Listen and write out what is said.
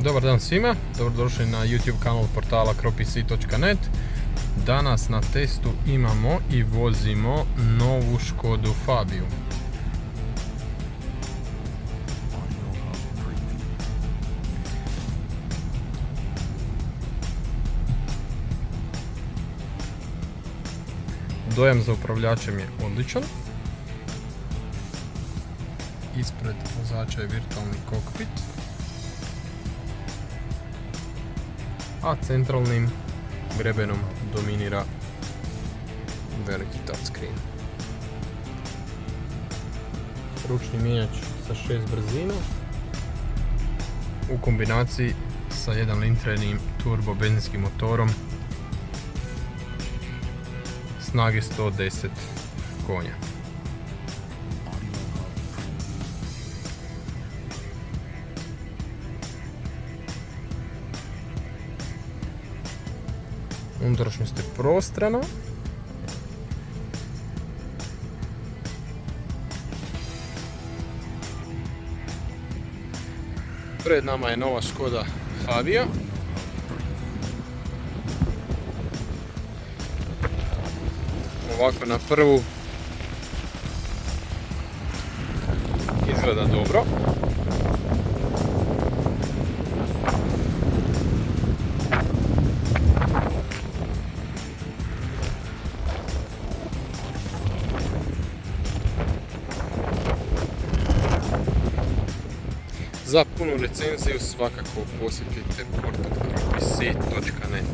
Dobar dan svima, dobrodošli na YouTube kanal portala cropyc.net. Danas na testu imamo i vozimo novu Škodu Fabiju. Dojam za upravljačem je odličan. Ispred vozača je virtualni kokpit, a centralnim grebenom dominira veliki touchscreen. Ručni mijenjač sa 6 brzina u kombinaciji sa 1-litrenim turbo benzinskim motorom snage 110 konja. Unutrašnjost je prostrana. Pred nama je nova Škoda Fabija. Ovako na prvu izgleda dobro. Za punu recenziju svakako posjetite portal cropyc.net.